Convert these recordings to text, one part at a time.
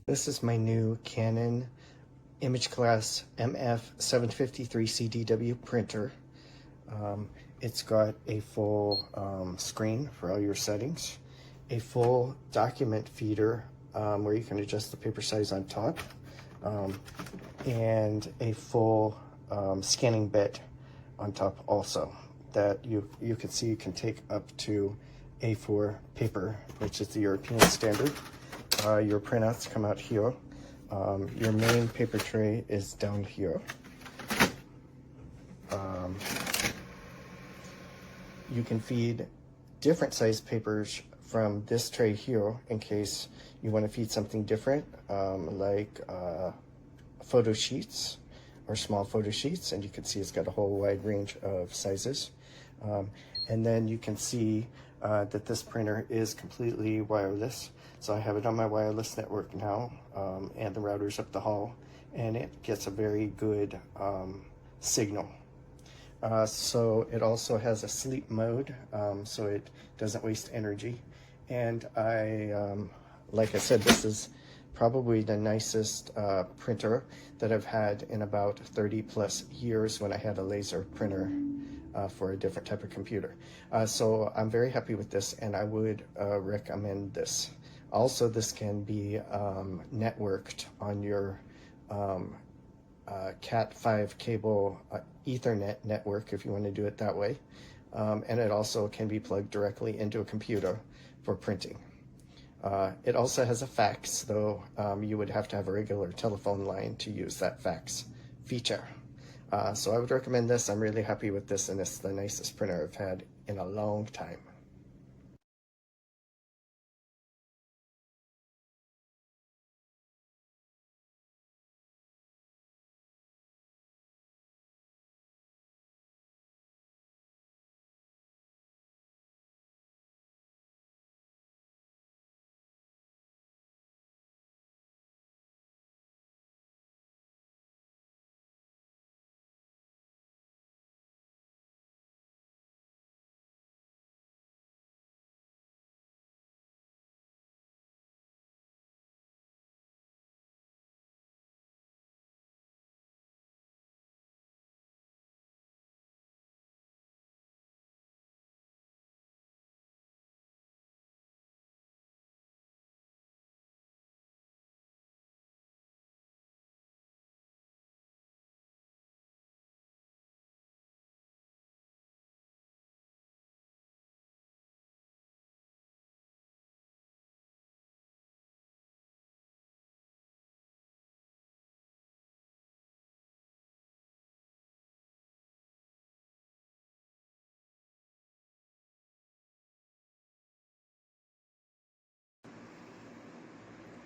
This is my new Canon imageCLASS MF753Cdw printer. It's got a full screen for all your settings, a full document feeder where you can adjust the paper size on top, and a full scanning bed on top also that you can see you can take up to A4 paper, which is the European standard. Your printouts come out here. Your main paper tray is down here. You can feed different size papers from this tray here in case you want to feed something different, like photo sheets or small photo sheets, and you can see it's got a whole wide range of sizes. And then you can see that this printer is completely wireless. So I have it on my wireless network now, and the router's up the hall, and it gets a very good signal. So it also has a sleep mode, so it doesn't waste energy. And like I said, this is probably the nicest printer that I've had in about 30 plus years when I had a laser printer for a different type of computer. So I'm very happy with this, and I would recommend this. Also, this can be networked on your Cat5 cable Ethernet network if you want to do it that way. And it also can be plugged directly into a computer for printing. It also has a fax, though you would have to have a regular telephone line to use that fax feature. So I would recommend this. I'm really happy with this, and it's the nicest printer I've had in a long time.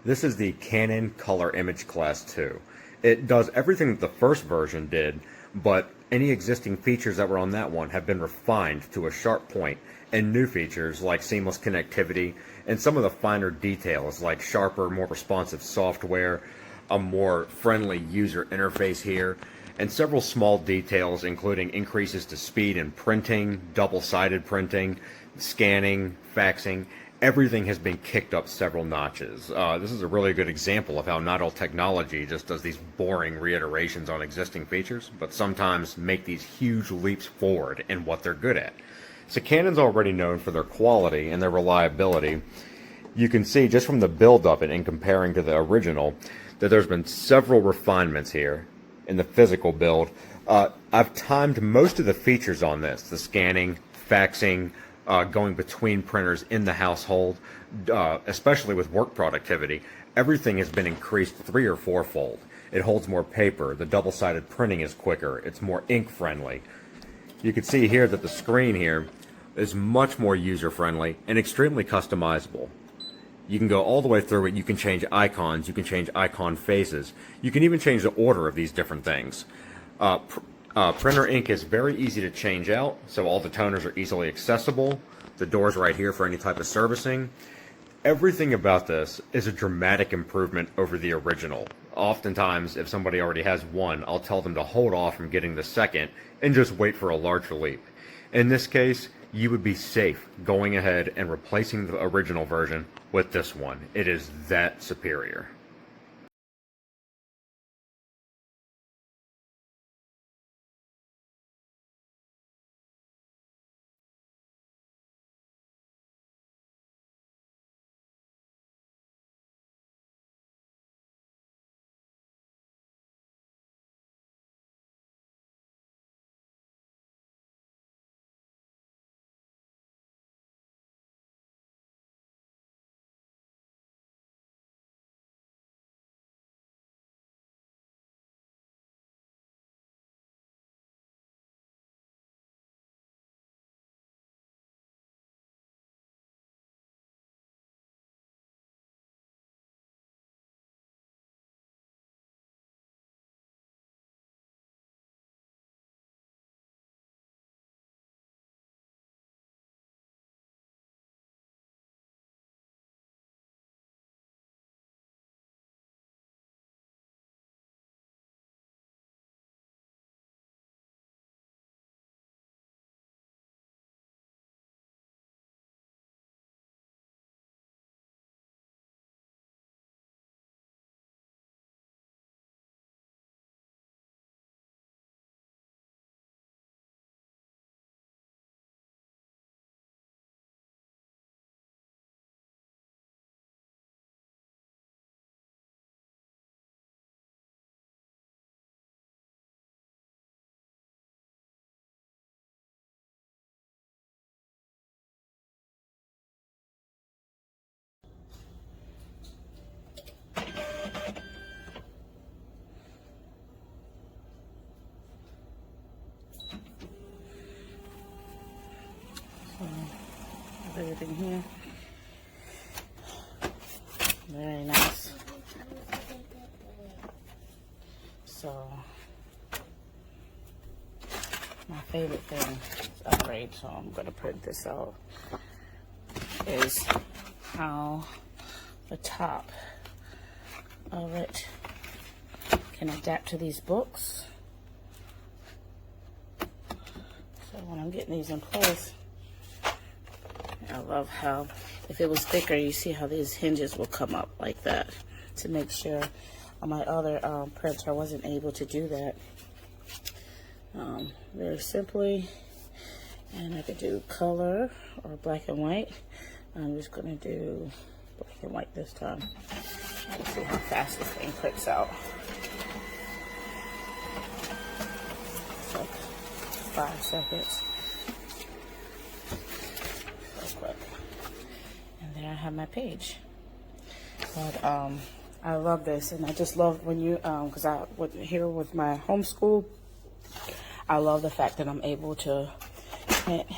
This is the Canon Color imageCLASS 2. It does everything that the first version did, but any existing features that were on that one have been refined to a sharp point, and new features like seamless connectivity and some of the finer details like sharper, more responsive software, a more friendly user interface here, and several small details including increases to speed in printing, double-sided printing, scanning, faxing. Everything has been kicked up several notches. This is a really good example of how not all technology just does these boring reiterations on existing features, but sometimes make these huge leaps forward in what they're good at. So Canon's already known for their quality and their reliability. You can see just from the build of it and comparing to the original that there's been several refinements here in the physical build. I've timed most of the features on this, the scanning, faxing, going between printers in the household, especially with work productivity. Everything has been increased 3- or 4-fold. It holds more paper, the double-sided printing is quicker, it's more ink friendly. You can see here that the screen here is much more user friendly and extremely customizable. You can go all the way through it, you can change icons, you can change icon faces, you can even change the order of these different things. Printer ink is very easy to change out, so all the toners are easily accessible. The door's right here for any type of servicing. Everything about this is a dramatic improvement over the original. Oftentimes, if somebody already has one, I'll tell them to hold off from getting the second and just wait for a larger leap. In this case, you would be safe going ahead and replacing the original version with this one. It is that superior. everything here. Very nice. So, my favorite thing is upgrade, so I'm going to print this out, is how the top of it can adapt to these books. So when I'm getting these in place, I love how, if it was thicker, you see how these hinges will come up like that to make sure. On my other printer, I wasn't able to do that very simply. And I could do color or black and white. I'm just going to do black and white this time. Let's see how fast this thing prints out. It's like 5 seconds. So quick. And there I have my page. But I love this, and I just love when you, because here with my homeschool, I love the fact that I'm able to print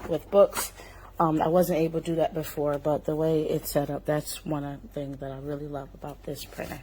with books. I wasn't able to do that before, but the way it's set up, that's one of the things that I really love about this printer.